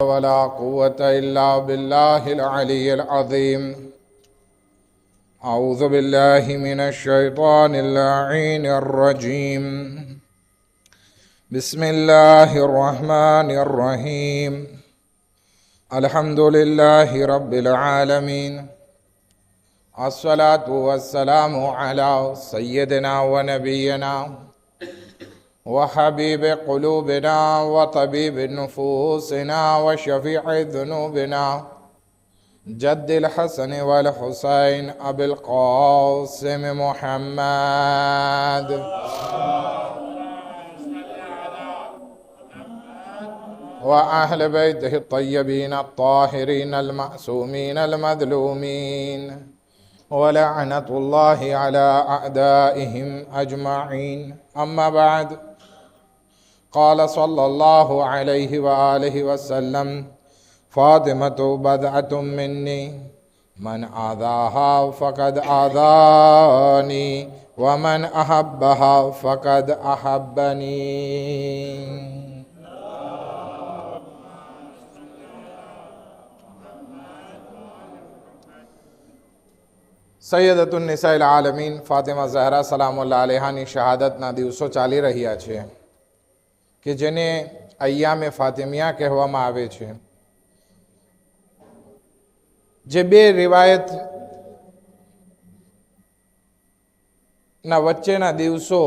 ولا قوة إلا بالله العلي العظيم. أعوذ بالله من الشيطان اللعين الرجيم. بسم الله الرحمن الرحيم. الحمد لله رب العالمين. الصلاة والسلام على سيدنا ونبينا وحبيب قلوبنا وطبيب نفوسنا وشفيع ذنوبنا جد الحسن والحسين أبي القاسم محمد وأهل بيته الطيبين الطاهرين المعصومين المظلومين ولعنة الله على أعدائهم أجمعين. أما بعد، قال صلى الله عليه وآله وسلم: فاطمة بضعة مني، من آذاها فقد آذاني ومن أحبها فقد أحبني. સૈયદતુન નિસાઇલ આલમીન ફાતિમા ઝહરા સલામુલ્લાહ અલૈહાની શહાદતના દિવસો ચાલી રહ્યા છે કે જેને અય્યામે ફાતિમિયા કહેવામાં આવે છે. જે બે રિવાયતના વચ્ચેના દિવસો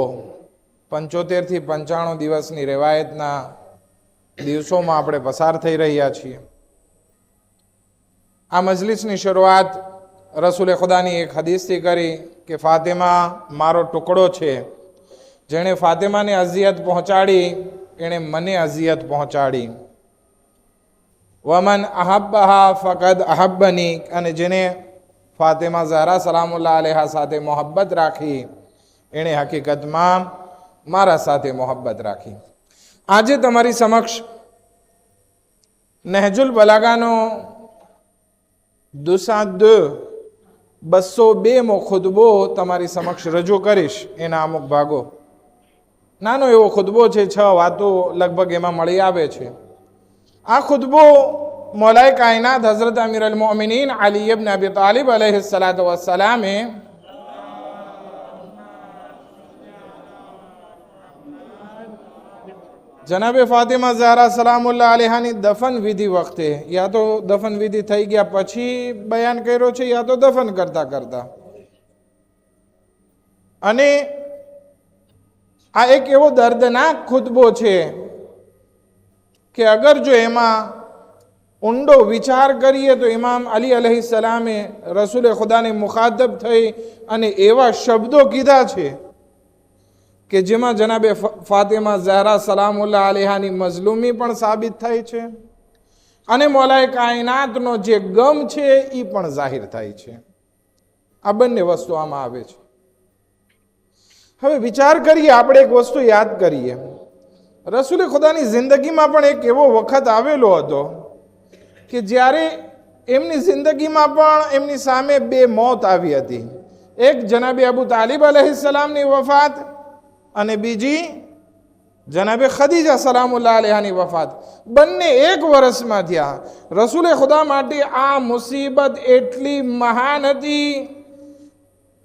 75 થી 95 દિવસની રિવાયતના દિવસોમાં આપણે પસાર થઈ રહ્યા છીએ. આ મજલિસની શરૂઆત રસૂલે ખુદાની એક હદીસથી કરી કે ફાતિમા મારો ટુકડો છે. જેણે ફાતિમાને અઝિયત પહોંચાડી એણે મને અઝિયત પહોંચાડી. વમન અહબ્બહા ફકદ અહબ્બની, અને જેને ફાતિમા ઝહરા સલામુલ્લાહ અલૈહા સાથે મોહબ્બત રાખી એણે હકીકતમાં મારા સાથે મોહબ્બત રાખી. આજે તમારી સમક્ષ નહજુલ બલાગાનો દુસાદ 202મો ખુતબો તમારી સમક્ષ રજૂ કરીશ. એના અમુક ભાગો, નાનો એવો ખુતબો છે, 6 વાતો લગભગ એમાં મળી આવે છે. આ ખુતબો મૌલાએ કાયનાત હઝરત અમીર અલ મોમિનીન અલી ઇબ્ન અબી તાલિબ અલૈહિ સલાતુ વસ્સલામે જનાબે ફાતિમા ઝહરા સલામુલ્લાહ અલૈહાની દફન વિધિ વખતે, યા તો દફન વિધિ થઈ ગયા પછી બયાન કર્યો છે, યા તો દફન કરતા કરતા. અને આ એક એવો દર્દનાક ખુતબો છે કે અગર જો એમાં ઊંડો વિચાર કરીએ તો ઇમામ અલી અલૈહિ સલામે રસૂલે ખુદાને મુખાતબ થઈ અને એવા શબ્દો કીધા છે કે જેમાં જનાબે ફાતિમા ઝહરા સલામુલ્લાહ અલૈહાની મઝલુમી પણ સાબિત થાય છે અને મૌલાએ કાયનાતનો જે ગમ છે એ પણ જાહેર થાય છે. આ બંને વસ્તુ આમાં આવે છે. હવે વિચાર કરીએ, આપણે એક વસ્તુ યાદ કરીએ. રસૂલે ખુદાની જિંદગીમાં પણ એક એવો વખત આવેલો હતો કે જ્યારે એમની જિંદગીમાં પણ એમની સામે 2 મોત આવી હતી. એક જનાબે અબુ તાલિબ અલૈહિ સલામની વફાત અને બીજી જનાબે ખદીજા સલામુલ્લાહ અલૈહાની વફાત. બંને 1 વર્ષમાં થયા. રસૂલે ખુદા માટે આ મુસીબત એટલી મહાન હતી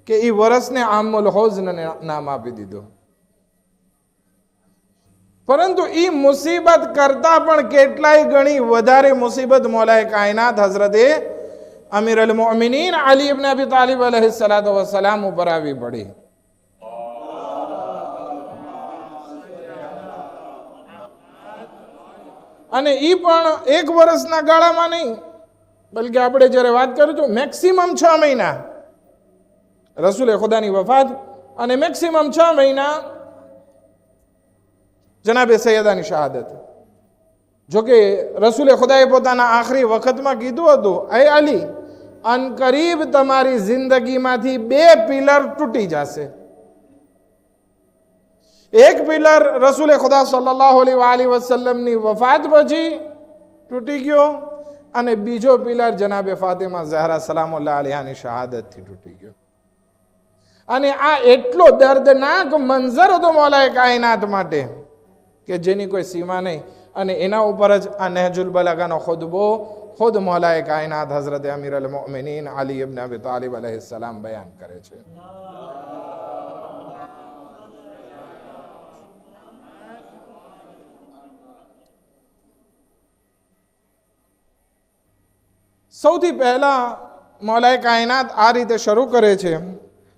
કે એ વર્ષને આમુલ હુઝ્ન નામ આપી દીધું. પરંતુ એ મુસીબત કરતા પણ કેટલાય ગણી વધારે મુસીબત મૌલાએ કાયનાત હઝરતે અમીર અલ મોમિનીન અલી ઇબ્ન અબી તાલિબ અલૈહિ સલાતુ વસ્સલામ ઉપર આવી પડી. અને એ પણ 1 વર્ષના ગાળામાં નહીં, બલકે આપણે જ્યારે વાત કરીએ તો મેક્સિમમ 6 મહિના રસૂલે ખુદાની વફાત અને મેક્સિમમ 6 મહિના જનાબે સૈયદાની શહાદત. જોકે રસૂલે ખુદાએ પોતાના આખરી વખતમાં કીધું હતું, એ અલી, અનકરીબ તમારી જિંદગીમાંથી 2 પિલર તૂટી જશે. એક પિલર રસૂલે ખુદા સલ્લલ્લાહુ અલૈહિ વસલ્લમની વફાત પછી તૂટી ગયો અને બીજો પિલર જનાબે ફાતિમા ઝહરા સલામુલ્લાહ અલૈહાની શહાદતથી તૂટી ગયો. અને આ એટલો દર્દનાક મંઝર હતો મૌલાએ કાયનાત માટે કે જેની કોઈ સીમા નહીં. અને એના ઉપર જ આ નહજુલ બલાગાનો ખુતબો ખુદ મૌલાએ કાયનાત હઝરત અમીર અલ મોમિનીન અલી ઇબ્ન અબી તાલિબ अलैहिस्सलाम બયાન કરે છે. સૌથી પહેલા મૌલાએ કાયનાત આ રીતે શરૂ કરે છે,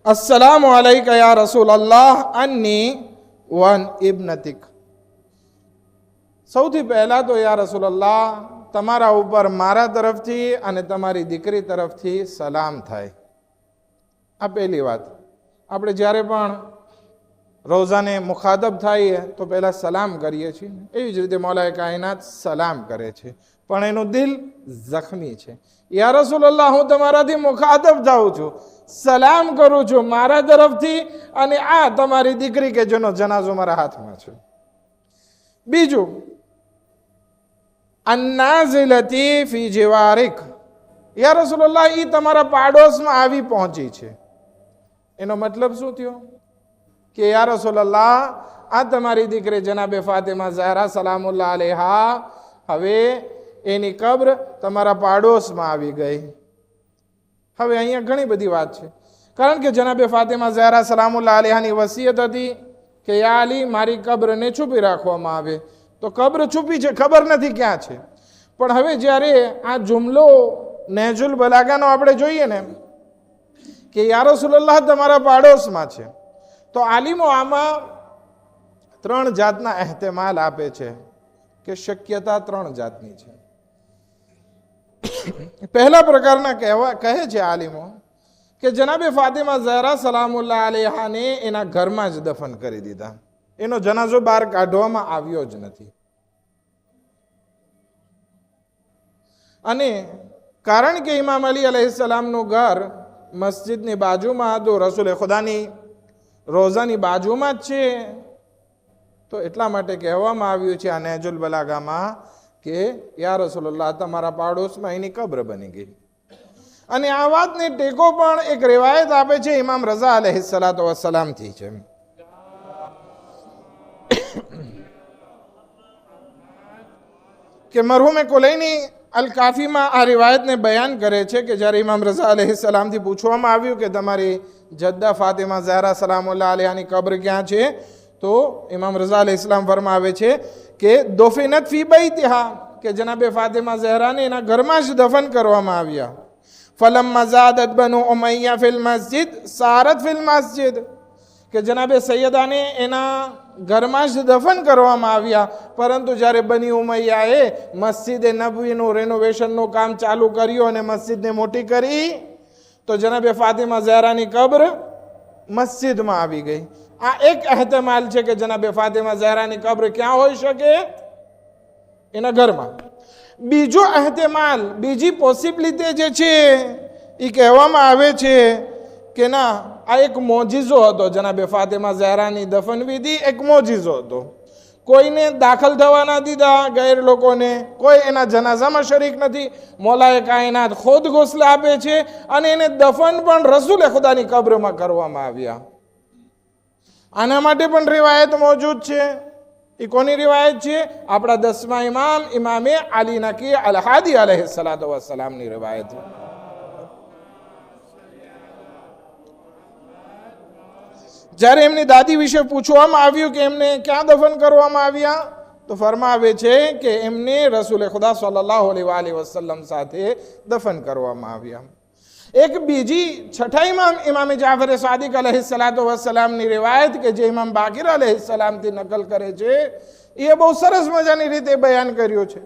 અસ્સલામુ અલૈકા યા રસૂલ અલ્લાહ અન્ની વન ઇબ્નતિક. સૌથી પહેલા તો યા રસૂલ અલ્લાહ તમારા ઉપર મારા તરફથી અને તમારી દીકરી તરફથી સલામ થાય. આ પહેલી વાત. આપણે જ્યારે પણ રોઝાને મુખાતબ થઈએ તો પહેલાં સલામ કરીએ છીએ, એવી જ રીતે મૌલાએ કાયનાત સલામ કરે છે, પણ એનું દિલ જખમી છે. યા રસૂલલ્લાહ, હું તમારાથી મુખાતબ થાઉં છું, સલામ કરું છું મારા તરફથી, અને આ તમારી દીકરી કે જેનો જનાઝો મારા હાથમાં છે. બીજું, અન્નાઝિલતી ફી જીવારિક, યા રસૂલલ્લાહ, એ તમારા પાડોશમાં આવી પહોંચી છે. એનો મતલબ શું થયો કે યા રસૂલલ્લાહ, આ તમારી દીકરી જનાબે ફાતિમા ઝહરા સલામુલ્લાહ અલૈહા હવે એની કબ્ર તમારા પાડોશમાં આવી ગઈ. હવે અહીંયા ઘણી બધી વાત છે, કારણ કે જનાબે ફાતિમા ઝહરા સલામુલ્લાહ અલૈહાની વસિયત હતી કે યા અલી, મારી કબ્રને છુપી રાખવામાં આવે. તો કબ્ર છુપી છે, ખબર નથી ક્યાં છે. પણ હવે જ્યારે આ જુમલો નહજુલ બલાગાનો આપણે જોઈએ ને કે યા રસૂલલ્લાહ તમારા પાડોશમાં છે, તો આલિમો આમાં ત્રણ જાતના અહેતમાલ આપે છે કે શક્યતા ત્રણ જાતની છે. પહેલા પ્રકારના કહે છે આલિમો કે જનાબે ફાતિમા ઝહરા સલામુલ્લાહ અલૈહાને એના ઘરમાં જ દફન કરી દીધા, એનો જનાઝો બહાર કાઢવામાં આવ્યો જ નથી. અને કારણ કે ઇમામ અલી अलैहिस्सलामનું ઘર મસ્જિદની બાજુમાં હતું, રસૂલ ખુદાની રોઝાની બાજુમાં જ છે, તો એટલા માટે કહેવામાં આવ્યું છે આ નહજુલ બલાગામાં કે યા રસૂલલ્લાહ તમારા પાડોશમાં એની કબ્ર બની ગઈ. અને આ વાતને ટેકો પણ એક રિવાયત આપે છે ઇમામ રઝા अलैहिस्सलातु વસ્સલામથી છે કે મરહુમ કુલૈની અલ કાફીમાં આ રિવાયતને બયાન કરે છે કે જ્યારે ઇમામ રઝા अलैहिस्सलामથી પૂછવામાં આવ્યું કે તમારી જદ્દા ફાતિમા ઝહરા સલામુલ્લાહ અલૈહાની કબ્ર ક્યાં છે, તો ઇમામ રઝા अलैहिस्सलाम ફરમાવે છે કે દોફિનત ફી બૈતિહા, કે જનાબે ફાતિમા ઝહરાને એના ઘરમાં જ દફન કરવામાં આવ્યા. ફલમ્મા ઝાદત બનુ ઉમૈયા ફિલ મસ્જિદ સારત ફિલ મસ્જિદ, કે જનાબે સૈયદાને એના ઘરમાં જ દફન કરવામાં આવ્યા, પરંતુ જ્યારે બની ઉમૈયાએ મસ્જિદે નબવીનું રેનોવેશનનું કામ ચાલુ કર્યું અને મસ્જિદને મોટી કરી, તો જનાબે ફાતિમા ઝહરાની કબ્ર મસ્જિદમાં આવી ગઈ. આ એક અહેતમાલ છે કે જનાબે ફાતિમા ઝહરાની કબ્ર ક્યાં હોઈ શકે, એના ઘરમાં. બીજો અહેતમાલ, બીજી પોસિબિલિટી જે છે એ કહેવામાં આવે છે કે ના, આ એક મોજીઝો હતો. જનાબે ફાતિમા ઝહરાની દફનવિધિ એક મોજીઝો હતો. કોઈને દાખલ થવા ના દીધા, ગેર લોકોને, કોઈ એના જનાઝામાં શરીક નથી. મૌલાએ કાયનાત ખુદ ગોસલા આપે છે અને એને દફન પણ રસૂલે ખુદાની કબ્રમાં કરવામાં આવ્યા. આના માટે પણ રિવાયત મોજૂદ છે. એ કોની રિવાયત છે? આપણા 10મા ઇમામ ઇમામે અલી નકી અલ હાદી अलैहिस्सलातु वस्सलामની રિવાયત. જ્યારે એમની દાદી વિશે પૂછવામાં આવ્યું કે એમને ક્યાં દફન કરવામાં આવ્યા, તો ફરમાવે છે કે એમને રસૂલ ખુદા સલ્લલ્લાહુ અલૈહિ વસલ્લમ સાથે દફન કરવામાં આવ્યા. એક બીજી છઠ્ઠા ઇમામ ઇમામ જાફર સાદિક अलैहिस्सलातु वस्सलामની રિવાયત કે જે ઇમામ બાકિર अलैहिस्सलामથી નકલ કરે છે, એ બહુ સરસ મજાની રીતે બયાન કર્યું છે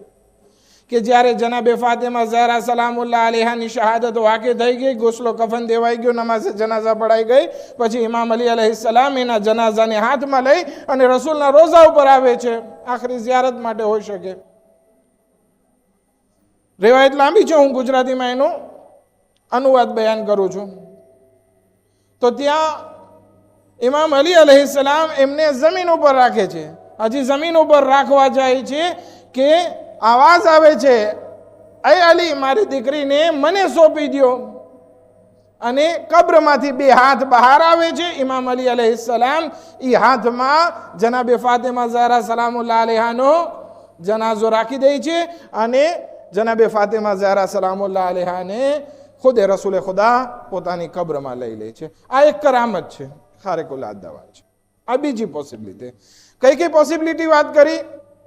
કે જ્યારે જનાબે ફાતિમા ઝહરા સલામુલ્લાહ અલૈહાની શહાદત વાકે થઈ ગઈ, ગોસલો કફન દેવાઈ ગયો, નમાઝ જનાઝા પડાઈ ગઈ, પછી ઇમામ અલી अलैहिस्सलाम એના જનાઝાને હાથમાં લઈ અને રસૂલના રોઝા ઉપર આવે છે, આખરી ઝિયારત માટે હોઈ શકે. રિવાયત લાંબી છે, હું ગુજરાતીમાં એનું અનુવાદ બયાન કરું છું. તો ત્યાં ઇમામ અલી अलैहिस्सलाम એમને જમીન ઉપર રાખે છે. હજી જમીન ઉપર રાખવા જાય છે કે આવાજ આવે છે, અય અલી, મારી દીકરીને મને સોંપી દો. અને કબ્રમાંથી બે હાથ બહાર આવે છે. ઇમામ અલી अलैहिस्सलाम એ હાથમાં જનાબે ફાતિમા ઝહરા સલામુલ્લાહ અલૈહાનો જનાઝો રાખી દે છે અને જનાબે ફાતિમા ઝહરા સલામુલ્લાહ અલૈહાને ખુદે રસૂલે ખુદા પોતાની કબ્રમાં લઈ લે છે. આ એક કરામત છે, ખારિકુલ આદાવા છે. આ બીજી પોસિબિલિટી. કઈ પોસિબિલિટી વાત કરી?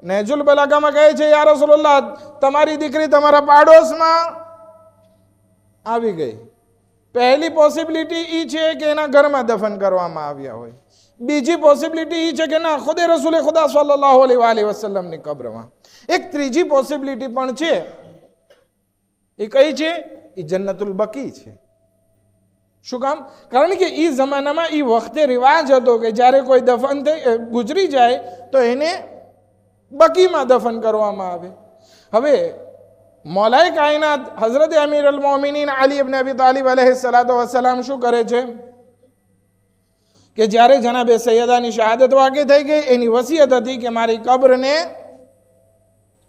નહેજુલ બલાગામાં કહે છે, યા રસૂલુલ્લાહ, તમારી દીકરી તમારા પાડોશમાં આવી ગઈ. પહેલી પોસિબિલિટી એ છે કે એના ઘરમાં દફન કરવામાં આવ્યા હોય. બીજી પોસિબિલિટી એ છે કે ના, ખુદે રસૂલે ખુદા સલ્લલ્લાહુ અલૈહિ વસલ્લમની કબ્રમાં. એક ત્રીજી પોસિબિલિટી પણ છે. એ કઈ છે? એ જન્નતુલ બકી છે. શું કામ? કારણ કે એ જમાનામાં એ વખતે રિવાજ હતો કે જ્યારે કોઈ દફન થઈ ગુજરી જાય તો એને બકીમાં દફન કરવામાં આવે. હવે મૌલાએ કાયનાત હઝરત અમીર અલ મોમિનીન અલી ઇબ્ન અબી તાલિબ અલૈહિસ્સલાતુ વસ્સલામ શું કરે છે કે જ્યારે જનાબે સૈયદાની શહાદત વાકે થઈ ગઈ, એની વસિયત હતી કે મારી કબ્રને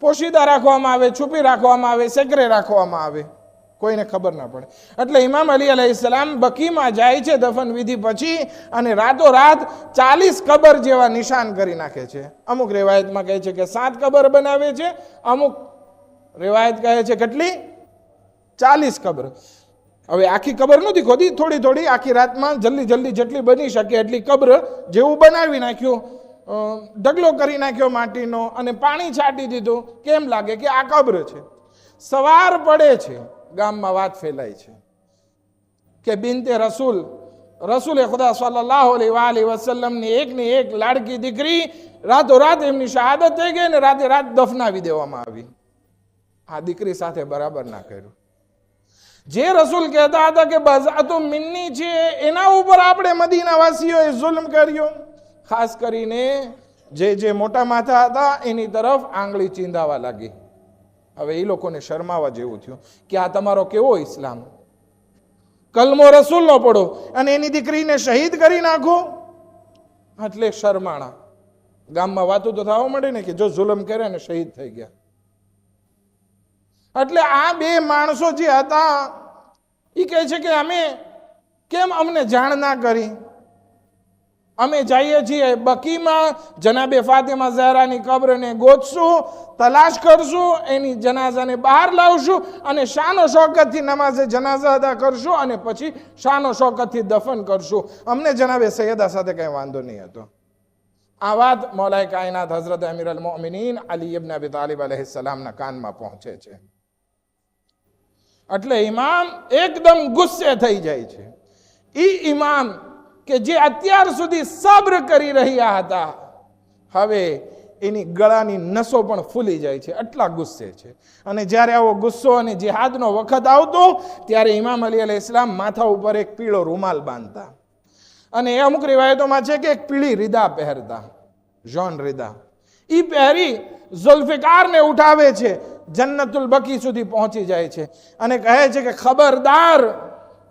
પોશીદા રાખવામાં આવે, છુપી રાખવામાં આવે, સેક્રે રાખવામાં આવે, કોઈને ખબર ના પડે. એટલે ઇમામ અલી અલૈહિસ્સલામ બકીમાં જાય છે દફન વિધિ પછી અને રાતોરાત 40 કબર જેવા નિશાન કરી નાખે છે. અમુક રિવાયતમાં કહે છે કે 7 કબર બનાવે છે, અમુક રિવાયત કહે છે કેટલી? 40 કબર. હવે આખી કબર નથી ખોદી, થોડી થોડી આખી રાતમાં જલ્દી જેટલી બની શકે એટલી કબર જેવું બનાવી નાખ્યું, ઢગલો કરી નાખ્યો માટીનો અને પાણી છાંટી દીધું. કેમ લાગે કે આ કબ્ર છે. સવાર પડે છે, ગામમાં વાત ફેલાય છે કે બિનતે રસૂલે ખુદા સલ્લલ્લાહુ અલૈહિ વસલ્લમની એકની એક લાડકી દીકરી રાતોરાત એમની શહાદત થઈ ગઈ અને રાતે રાત દફનાવી દેવામાં આવી. આ દીકરી સાથે બરાબર ના કર્યું. જે રસૂલ કહેતા હતા કે બઝાતુ મિન્ની છે, એના ઉપર આપણે મદીના વાસીઓએ જુલ્મ કર્યો. ખાસ કરીને જે મોટા માથા હતા એની તરફ આંગળી ચીંધાવા લાગી. હવે એ લોકોને શરમાવા જેવું થયું કે આ તમારો કેવો ઇસ્લામ? કલમો રસૂલનો પડો અને એની દીકરીને શહીદ કરી નાખો. એટલે શરમાણા. ગામમાં વાતો તો થવા મળે ને કે જો જુલમ કરે ને શહીદ થઈ ગયા. એટલે આ બે માણસો જે હતા એ કહે છે કે અમે કેમ અમને જાણ ના કરી? અમે જઈએ છીએ બકીમાં, જનાબે ફાતિમા ઝહરાની કબ્રને ગોતશું, તલાશ કરશું, એની જનાઝાને બહાર લાવશું અને શાનો શોકતથી નમાઝે જનાઝા અદા કરશું અને પછી શાનો શોકતથી દફન કરશું. અમને જનાબે સૈયદા સાથે કંઈ વાંધો નહીં હતો. આ વાત મૌલાએ કાયનાત હઝરત અમીર અલ મોમિનીન અલી ઇબ્ન અબી તાલિબ અલૈહિસ્સલામના કાનમાં પહોંચે છે. એટલે ઇમામ એકદમ ગુસ્સે થઈ જાય છે. ઇમામ કે જે અત્યાર સુધી સબ્ર કરી રહ્યા હતા, હવે એની ગળાની નસો પણ ફૂલી જાય છે, એટલા ગુસ્સે છે. અને જ્યારે આવો ગુસ્સો અને જિહાદનો વખત આવતો ત્યારે ઇમામ અલી અલૈહિસ્સલામ માથા ઉપર એક પીળો રૂમાલ બાંધતા અને એ અમુક રિવાયતોમાં છે કે એક પીળી રીદા પહેરતા, જોન રીદા. એ પહેરી ઝુલ્ફિકારને ઉઠાવે છે, જન્નતુલ બકી સુધી પહોંચી જાય છે અને કહે છે કે ખબરદાર,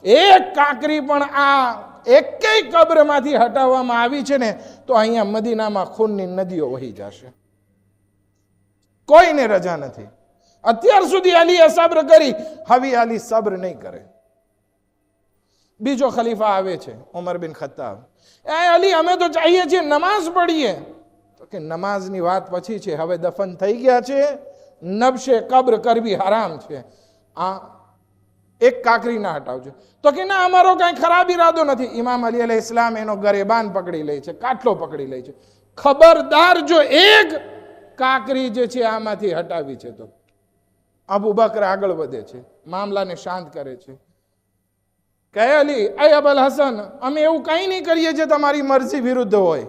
એક કાંકરી પણ આ એકેય કબ્રમાંથી હટાવવામાં આવી છે ને તો અહીંયા મદીનામાં ખૂનની નદીઓ વહી જશે. કોઈને રજા નથી. અત્યાર સુધી અલીએ સબ્ર કરી, હવે અલી સબ્ર નહીં કરે. બીજો ખલીફા આવે છે ઉમર બિન ખત્તાબ. એ અલી, અમે તો ચાહીએ છીએ નમાઝ પઢીએ. તો કે નમાઝની વાત પછી છે, હવે દફન થઈ ગયા છે, નબશે કબ્ર કરવી હરામ છે. આ એક કાંકરી ના હટાવજો. તો કે ના, અમારો કાંઈ ખરાબ ઈરાદો નથી. ઇમામ અલી અલૈહિસ્સલામ એનો ગરેબાન પકડી લે છે, કાટલો પકડી લે છે. ખબરદાર, જો એક કાંકરી જે છે આમાંથી હટાવી છે તો. અબુ બકર આગળ વધે છે, મામલાને શાંત કરે છે. કહે અલી, એ અબુલ હસન, અમે એવું કંઈ નહીં કરીએ જે તમારી મરજી વિરુદ્ધ હોય.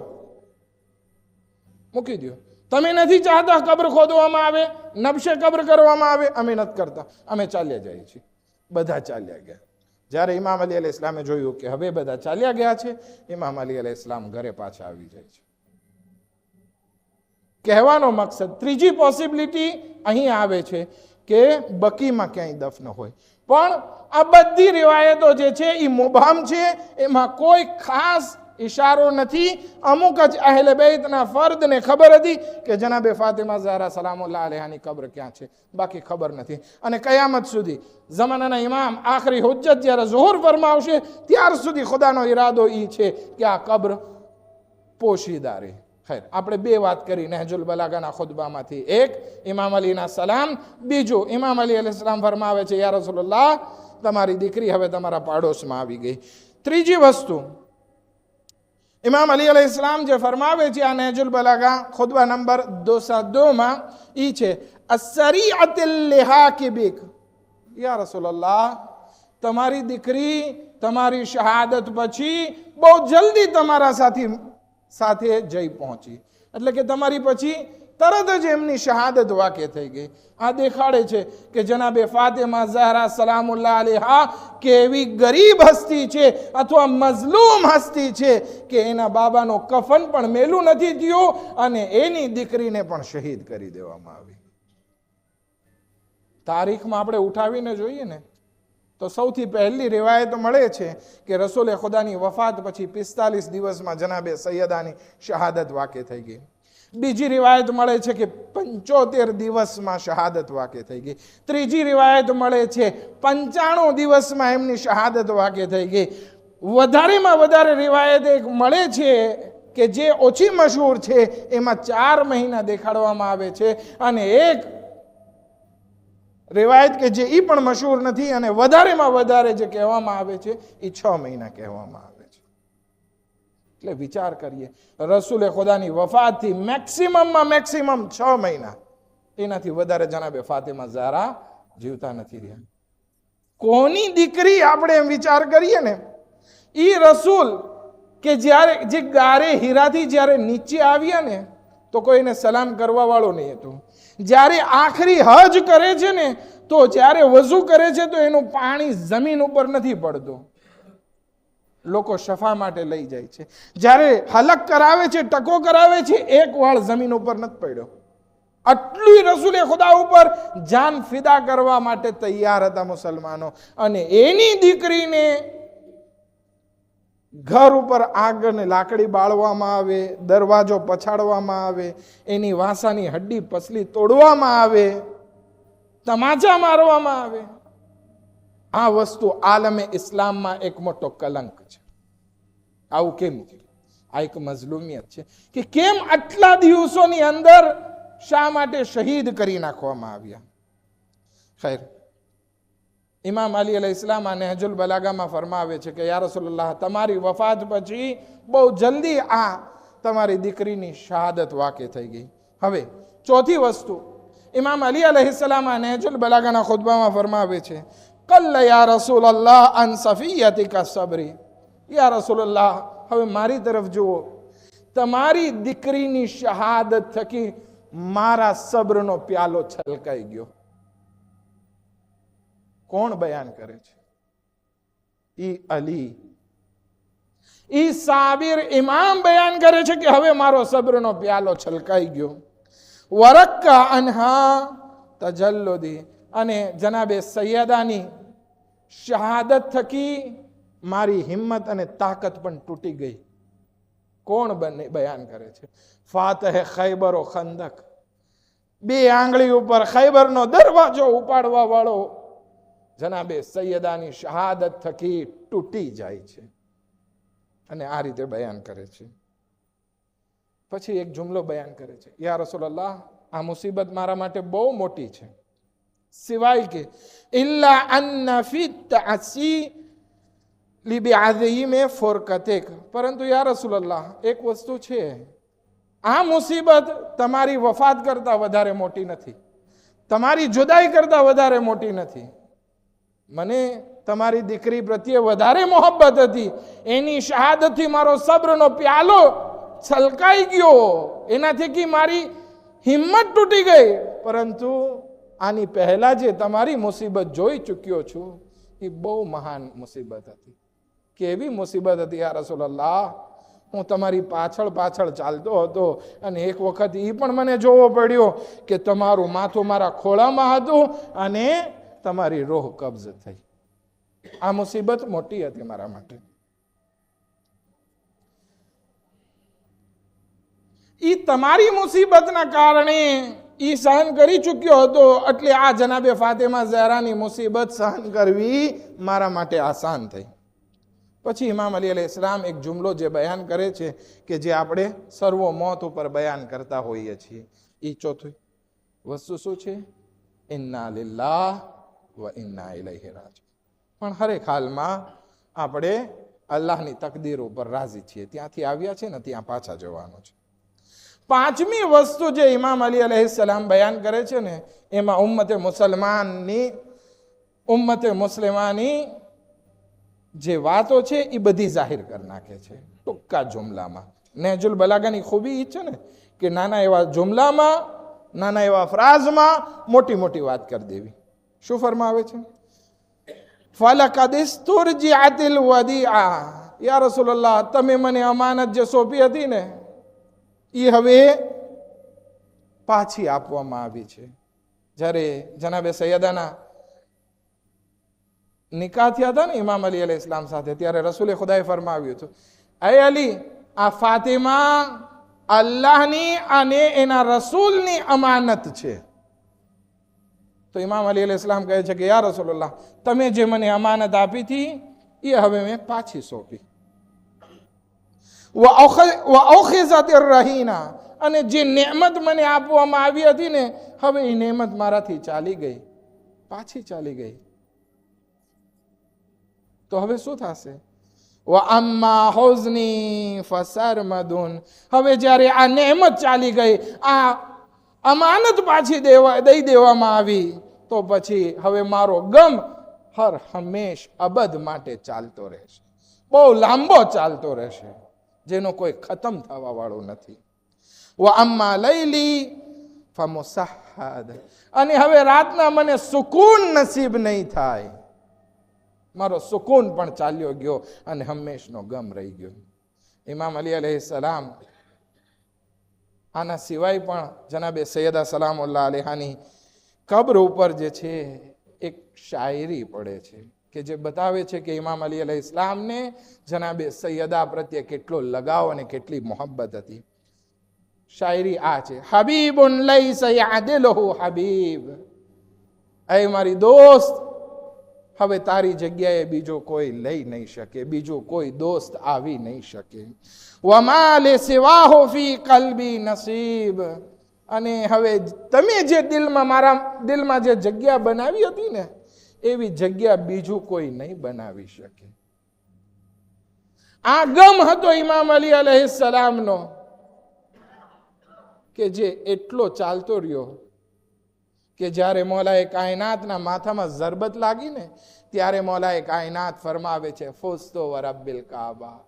મૂકી દો. તમે નથી ચાહતા કબ્ર ખોદવામાં આવે, નબશે કબ્ર કરવામાં આવે, અમે નથી કરતા, અમે ચાલ્યા જઈએ છીએ. બધા ચાલ્યા ગયા. જ્યારે ઇમામ અલી અલૈહિસ્સલામે જોયું કે હવે બધા ચાલ્યા ગયા છે, ઇમામ અલી અલૈહિસ્સલામ ઘરે પાછા આવી જાય છે. કહેવાનો મકસદ, ત્રીજી પોસિબિલિટી અહીં આવે છે કે બકીમાં ક્યાંય દફન હોય. પણ આ બધી રિવાયતો જે છે એ મુબહમ છે, એમાં કોઈ ખાસ ઇશારો નથી. અમુક જ અહેલે બેતના ફર્દને ખબર હતી કે જનાબે ફાતિમા ઝહરા સલામુલ્લાહ અલૈહાની કબ્ર ક્યાં છે, બાકી ખબર નથી. અને કયામત સુધી જમાનાના ઇમામ આખરી હુજ્જત જ્યારે ઝુહુર ફરમાવશે ત્યાર સુધી ખુદાનો ઈરાદો એ છે કે આ કબ્ર પોશીદા રહે. ખૈર, આપણે બે વાત કરી નહજુલ બલાગાના ખુતબામાંથી. એક ઇમામ અલીના સલામ, બીજું ઇમામ અલી અલૈહિસ સલામ ફરમાવે છે યા રસૂલલ્લાહ તમારી દીકરી હવે તમારા પાડોશમાં આવી ગઈ. ત્રીજી વસ્તુ ઇમામ અલી અલૈહિસ સલામ જે ફરમાવે છે આ નહજુલ બલાગા ખુતબા નંબર 202 ઈ છે અસરીઅતિલ લિહાકિબિક, યા રસૂલલ્લાહ તમારી દીકરી તમારી શહાદત પછી બહુ જલ્દી તમારા સાથે જઈ પહોંચી, એટલે કે તમારી પછી તરત જ એમની શહાદત વાકે થઈ ગઈ. આ દેખાડે છે કે જનાબે ફાતિમા ઝહરા સલામુલ્લાહ અલૈહા કેવી ગરીબ હસ્તી છે અથવા મઝલૂમ હસ્તી છે કે એના બાબાનો કફન પણ મેલું નથી થયું અને એની દીકરીને પણ શહીદ કરી દેવામાં આવી. તારીખમાં આપણે ઉઠાવીને જોઈએ ને તો સૌથી પહેલી રિવાયત મળે છે કે રસૂલે ખુદાની વફાત પછી 45 દિવસમાં જનાબે સૈયદાની શહાદત વાકે થઈ ગઈ. બીજી રિવાયત મળે છે કે 75 દિવસમાં શહાદત વાકે થઈ ગઈ. ત્રીજી રિવાયત મળે છે 95 દિવસમાં એમની શહાદત વાકે થઈ ગઈ. વધારેમાં વધારે રિવાયત એક મળે છે કે જે ઓછી મશહૂર છે એમાં 4 મહિના દેખાડવામાં આવે છે અને એક રિવાયત કે જે ઈ પણ મશહૂર નથી અને વધારેમાં વધારે જે કહેવામાં આવે છે એ 6 મહિના કહેવામાં આવે છે. એટલે વિચાર કરીએ, રસૂલે ખુદાની વફાતથી મેક્સિમમ 6 મહિના, એનાથી વધારે જનાબે ફાતિમા ઝહરા જીવતા નથી રહ્યા. કોની દીકરી આપણે એમ વિચાર કરીએ ને, ઈ રસૂલ કે જ્યારે જે ગારે હીરાથી જ્યારે નીચે આવ્યા ને તો કોઈને સલામ કરવા વાળો નહીં હતું. જ્યારે આખરી હજ કરે છે ને તો જ્યારે વઝુ કરે છે તો એનું પાણી જમીન ઉપર નથી પડતું, લોકો શફા માટે લઈ જાય છે. જ્યારે હલક કરાવે છે, ટકો કરાવે છે, એક વાળ જમીન ઉપર નથી પડ્યો. આટલું રસૂલે ખુદા ઉપર જાન ફિદા કરવા માટે તૈયાર હતા મુસલમાનો. અને એની દીકરીને ઘર ઉપર આગને લાકડી બાળવામાં આવે, દરવાજો પછાડવામાં આવે, એની વાંસાની હડ્ડી પસલી તોડવામાં આવે, તમાચા મારવામાં આવે. આ વસ્તુ આલમે ઇસ્લામમાં એક મોટો કલંક છે. આવું કેમ થયું? આ એક મઝલુમિયત છે કે કેમ આટલા દિવસોની અંદર શા માટે શહીદ કરી નાખવામાં આવ્યા. ખૈર, ઇમામ અલી અલૈહિસ્સલામ આ નહજુલ બલાગામાં ફરમાવે છે કે યા રસૂલલ્લાહ તમારી વફાત પછી બહુ જલ્દી આ તમારી દીકરીની શહાદત વાકે થઈ ગઈ. હવે ચોથી વસ્તુ ઇમામ અલી અલૈહિસ્સલામ આ નહજુલ બલાગાના ખુતબામાં ફરમાવે છે કલ યા રસૂલલ્લાહ અન સફિયતિકા સબરી, યા રસૂલલ્લાહ હવે મારી તરફ જુઓ, તમારી દીકરીની શહાદત થકી મારા સબ્રનો પ્યાલો છલકાઈ ગયો. કોણ બયાન કરે છે? ઈ અલી, ઈ સાબિર ઇમામ બયાન કરે છે કે હવે મારો સબ્રનો પ્યાલો છલકાઈ ગયો. વરક્કા અનહા તજલ્લુદી, અને જનાબે સૈયદાની શહાદત થકી મારી હિંમત અને તાકાત પણ તૂટી ગઈ. કોણ બયાન કરે છે? ફાતહ ખૈબર ઓ ખંદક, 2 આંગળી ઉપર ખૈબરનો દરવાજો ઉપાડવા વાળો જનાબે સૈયદાની શહાદત થકી તૂટી જાય છે. અને આ રીતે બયાન કરે છે. પછી એક જુમલો બયાન કરે છે, યા રસૂલલ્લાહ આ મુસીબત મારા માટે બહુ મોટી છે, સિવાય કે ઇલ્લા અન્ન ફી તઅસી લિબિઆઝિમે ફુરકતિક, પરંતુ યા રસૂલલ્લાહ એક વસ્તુ છે, આ મુસીબત તમારી વફાત કરતા વધારે મોટી નથી, તમારી જુદાઈ કરતા વધારે મોટી નથી. મને તમારી દીકરી પ્રત્યે વધારે મોહબ્બત હતી, એની શહાદતથી મારો સબ્રનો પ્યાલો છલકાઈ ગયો, એનાથી કે મારી હિંમત તૂટી ગઈ. પરંતુ આની પહેલા જે તમારી મુસીબત જોઈ ચૂક્યો છું એ બહુ મહાન મુસીબત હતી. કેવી મુસીબત હતી યા રસૂલલ્લાહ? હું તમારી પાછળ ચાલતો હતો અને એક વખત એ પણ મને જોવો પડ્યો કે તમારું માથું મારા ખોળામાં હતું અને તમારી રોહ કબ્જ થઈ. આ મુસીબત મોટી હતી મારા માટે. ઈ તમારી મુસીબતના કારણે ઈ સહન કરી ચૂક્યો હતો, એટલે આ જનાબે ફાતિમા ઝહરાની મુસીબત સહન કરવી મારા માટે આસાન થઈ. પછી ઇમામ અલી અલૈહિસ્સલામ એક જુમલો જે બયાન કરે છે કે જે આપણે સર્વો મોત ઉપર બયાન કરતા હોઈએ છીએ, એ ચોથું વસ્તુ શું છે? ઇન્ના લિલ્લાહ વ ઇન્ના ઇલૈહિ રાજીઉન. પણ હરેક હાલમાં આપણે અલ્લાહની તકદીર ઉપર રાજી છીએ. ત્યાંથી આવ્યા છે ને ત્યાં પાછા જવાનું છે. પાંચમી વસ્તુ જે ઇમામ અલી અલૈહિસ્સલામ બયાન કરે છે ને, એમાં ઉમ્મતે મુસ્લિમાની જે વાતો છે એ બધી જાહેર કરી નાખે છે ટૂંકા જુમલામાં. નહેજુલ બલાગાની ખૂબી છે ને કે નાના એવા જુમલામાં, નાના એવા ફ્રાઝમાં મોટી મોટી વાત કરી દેવી. શું ફરમાવે છે? ફલકદ ઇસ્તુરજિઅતિલ વદીઆ, યા રસૂલલ્લાહ, તમે મને અમાનત જે સોંપી હતી ને એ હવે પાછી આપવામાં આવી છે. જ્યારે જનાબે સૈયદાના નિકાહ થયા હતા ને ઇમામ અલી અલૈહિસ્સલામ સાથે, ત્યારે રસૂલે ખુદાએ ફરમાવ્યું હતું, અય અલી, આ ફાતિમા અલ્લાહની અને એના રસૂલની અમાનત છે. તો ઇમામ અલી અલૈહિસ્સલામ કહે છે કે યા રસૂલલ્લાહ, તમે જે મને અમાનત આપી હતી એ હવે મેં પાછી સોંપી. રહીના, અને જે નેમત મને આપવામાં આવી હતી ને, હવે એ નેમત મારાથી ચાલી ગઈ, પાછી ચાલી ગઈ. તો હવે શું થશે? અમ્મા હુઝની ફસરમદુન, હવે જ્યારે આ નેમત ચાલી ગઈ, આ અમાનત પાછી દઈ દેવામાં આવી, તો પછી હવે મારો ગમ હર હંમેશ અબદ માટે ચાલતો રહેશે, બહુ લાંબો ચાલતો રહેશે, જેનો કોઈ ખતમ થવા વાળો નથી. અમ્મા લૈલી ફમુસહદ, અને હવે રાતના મને સુકૂન નસીબ નહીં થાય, મારો સુકૂન પણ ચાલ્યો ગયો અને હંમેશનો ગમ રહી ગયો. ઇમામ અલી અલૈહિસ્સલામ આના સિવાય પણ જનાબે સૈયદા સલામુલ્લાહ અલૈહાની કબ્ર ઉપર જે છે એક શાયરી પડે છે કે જે બતાવે છે કે ઇમામ અલી અલૈહિસ્સલામને જનાબે સૈયદા પ્રત્યે કેટલો લગાવ અને કેટલી મોહબ્બત હતી. શાયરી આ છે, હબીબુન લૈસા યઅદિલુહુ હબીબ, એ મારી દોસ્ત, હવે તારી જગ્યાએ બીજો કોઈ લઈ નહીં શકે, બીજો કોઈ દોસ્ત આવી નહીં શકે. વમા લિસિવાહુ ફી કલ્બી નસીબ, અને હવે તમે જે મારા દિલમાં જે જગ્યા બનાવી હતી ને, એવી જગ્યા બીજું કોઈ નહીં બનાવી શકે. આ ગમ હતો ઇમામ અલી અલૈહિસ્સલામનો કે જે એટલો ચાલતો રહ્યો કે જ્યારે મૌલાએ કાયનાતના માથામાં ઝરબત લાગી ને, ત્યારે મૌલાએ કાયનાત ફરમાવે છે, ફુઝતુ વ રબ્બિલ કાબા,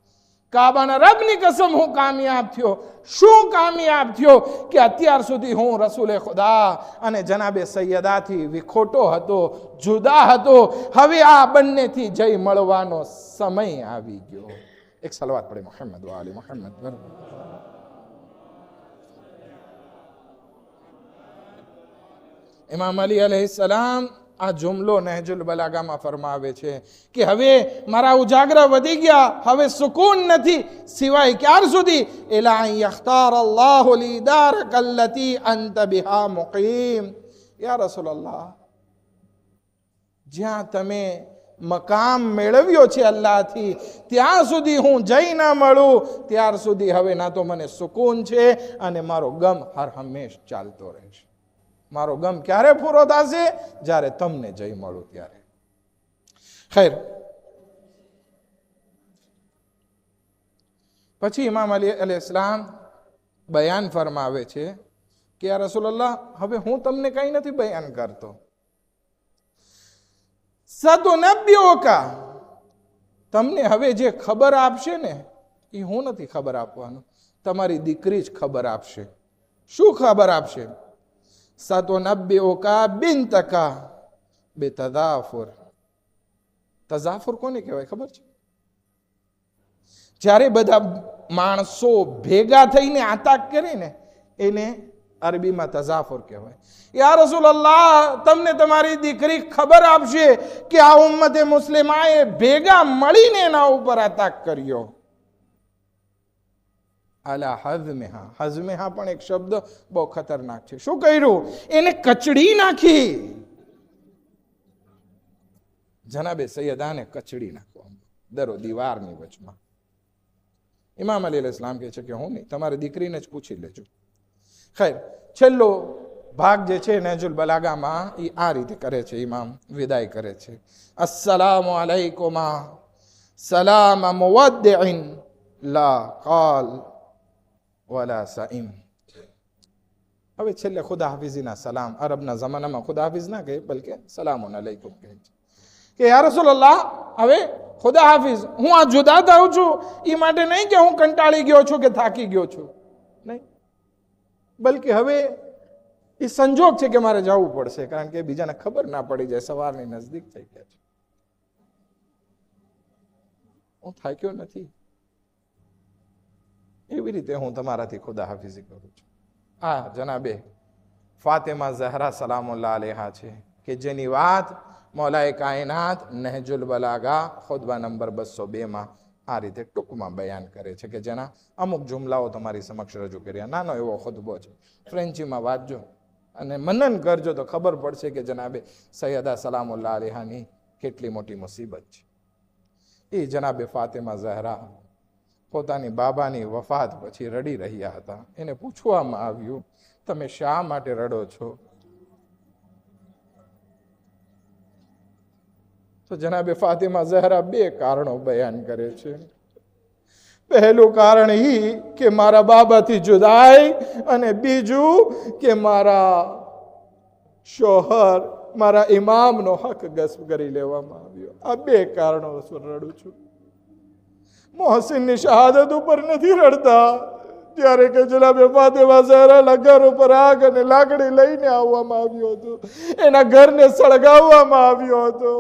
કાબાના રબની કસમ હું કામયાબ થયો. શું કામયાબ થયો? કે અત્યાર સુધી હું રસૂલે ખુદા અને જનાબે સૈયદાથી વિખોટો હતો, જુદા હતો, હવે આ બંનેથી જઈ મળવાનો સમય આવી ગયો. એક સલવાત પડે મુહમ્મદ વ આલી મુહમ્મદ. ઇમામ અલી અલૈહિસ્સલામ આ જુમલો નહેજુલ બલાગામાં ફરમાવે છે કે હવે મારા ઉજાગરા વધી ગયા, હવે સુકૂન નથી, સિવાય ક્યાર સુધી? ઇલા અન યખ્તાર અલ્લાહુ લી દારક અલ્લતી અંત બિહા મુકીમ. યા રસૂલલ્લાહ, જ્યાં તમે મકામ મેળવ્યો છે અલ્લાહથી, ત્યાં સુધી હું જઈ ના મળું, ત્યાર સુધી હવે ના તો મને સુકૂન છે અને મારો ગમ હર હંમેશ ચાલતો રહેશે. મારો ગમ ક્યારે પૂરો થશે? જ્યારે તમને જઈ મળું ત્યારે. ખૈર, પછી ઇમામ અલી અલૈહિસ્સલામ બયાન ફરમાવે છે કે યા રસૂલલ્લાહ, હવે હું તમને કંઈ નથી બયાન કરતો. સતુનબ્બિઉકા, તમને હવે જે ખબર આપશે ને એ હું નથી ખબર આપવાનું, તમારી દીકરી જ ખબર આપશે. શું ખબર આપશે? સતુનબ્બિઉકા બિન્તકા બેતદાફુર. તઝાફુર કોને કહેવાય ખબર છે? જ્યારે બધા માણસો ભેગા થઈને આતાક કરે ને, એને અરબીમાં તઝાફુર કહેવાય. યા રસૂલલ્લાહ, તમને તમારી દીકરી ખબર આપશે કે આ ઉમ્મતે મુસ્લિમાએ ભેગા મળીને એના ઉપર આતાક કર્યો. અલા હઝમેહા, હઝમેહા પણ એક શબ્દ બહુ ખતરનાક છે. શું કર્યું? એને કચડી નાખી. જનાબે સૈયદાને કચડી નાખવા. દરો દીવારની વચમાં. ઇમામ અલી અલૈહિસ્સલામ કહે છે કે હું નહીં, તમારી દીકરીને જ પૂછી લેજો. ખૈર, છેલ્લો ભાગ જે છે નહજુલ બલાગામાં એ આ રીતે કરે છે. ઇમામ વિદાય કરે છે, અસ્સલામુ અલૈકુમા સલામ મુવદ્દિન લા કાલ વલા સાઈમ. હવે છેલ્લે ખુદા હાફિઝીના સલામ, અરબના જમાનામાં ખુદા હાફિઝ ના કહે, બલકે સલામુન અલૈકુમ કહે છે કે યા રસૂલલ્લાહ, હવે ખુદા હાફિઝ, હું આ જુદા થાઉં છું એ માટે નહીં કે હું કંટાળી ગયો છું કે થાકી ગયો છું, નહીં, બલકે હવે એ સંજોગ છે કે મારે જવું પડશે, કારણ કે બીજાને ખબર ના પડી જાય સવારની નજદીક થઈ ગયા છે. હું થાક્યો નથી. એવી રીતે હું તમારાથી ખુદા હાફિઝી કરું છું. આ જનાબે ફાતિમા ઝહરા સલામુલ્લાહ અલૈહા છે કે જેની વાત મૌલાએ કાયનાત નહજુલ બલાગા ખુતબા નંબર 202 આ રીતે ટૂંકમાં બયાન કરે છે, કે જેના અમુક જુમલાઓ તમારી સમક્ષ રજૂ કર્યા. નાનો એવો ખુતબો છે, ફ્રેન્ચીમાં વાંચજો અને મનન કરજો તો ખબર પડશે કે જનાબે સૈયદા સલામુલ્લાહ અલૈહાની કેટલી મોટી મુસીબત છે. એ જનાબે ફાતિમા ઝહરા પોતાની બાબાની વફાત પછી રડી રહ્યા હતા. એને પૂછવામાં આવ્યું, તમે શા માટે રડો છો? તો જનાબે ફાતિમા ઝહરા 2 કારણો બયાન કરે છે. પહેલું કારણ એ કે મારા બાબાથી જુદાઈ, અને બીજું કે મારા શોહર, મારા ઇમામનો હક ગસ્પ કરી લેવામાં આવ્યો. આ 2 કારણોસર રડું છું. મોહસિનની શહાદત ઉપર નથી રડતા. જ્યારે કે જનાબે ફાતિમા ઝહરાના ઘર ઉપર આગ અને લાકડી લઈને આવવામાં આવ્યો હતો, એના ઘરને સળગાવવામાં આવ્યો હતો.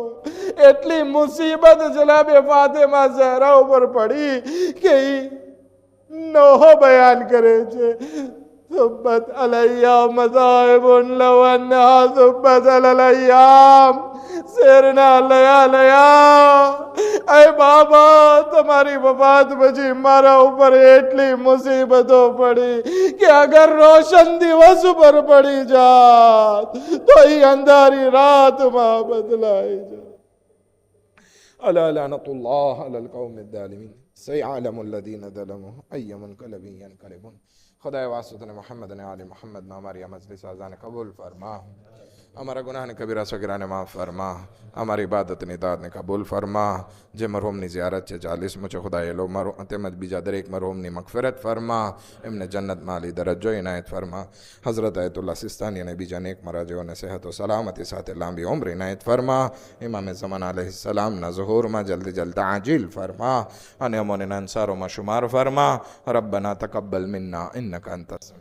એટલી મુસીબત જનાબે ફાતિમા ઝહરા ઉપર પડી કે નોહો બયાન કરે છે, સુબ્બત અલૈયા મસાઇબુન લવન્ના સુબ્બત અલૈયા શેરના લયા લયા. અય બાબા, તમારી વફાત પછી મારા ઉપર એટલી મુસીબતો પડી કે અગર રોશન દિવસ ઉપર પડી જાત તો એ અંધારી રાતમાં બદલાઈ જાય. અલા લાનતુલ્લાહ અલલ કૌમિ ઝાલિમીન સયઅલમુ અલ્લઝીના ઝલમુ અય્ય મુનકલબિન યનકલિબૂન. ખુદાએ વાસુદને મોહમ્મદ અને આલે મોહમ્મદમાં અમારી આ મજલિસ આઝાને કબૂલ ફરમા. અમારા ગુનાહને કબીરા સગીરાને માફ ફરમા. અમારી ઇબાદતની દાતને કબૂલ ફરમા. જે મરહૂમની ઝિયારત છે 40 છે, ખુદાએ લો મરહૂમ તેમજ બીજા દરેક મરહૂમની મગફિરત ફરમા. એમને જન્નતમાં અલી દરજ્જો ઇનાયત ફરમા. હઝરત આયતુલ્લાહ સિસ્તાની અને બીજા નેક મરાજીઓને સેહત વ સલામતી સાથે લાંબી ઉમ્ર ઇનાયત ફરમા. ઇમામ ઝમાન અલૈહિસ્સલામના ઝુહૂરમાં જલ્દી જલ્દી આજીલ ફરમા અને અમોને અંસારોમાં શુમાર ફરમા. રબ્બના તકબ્બલ મિન્ના ઇન્નકા અંતસ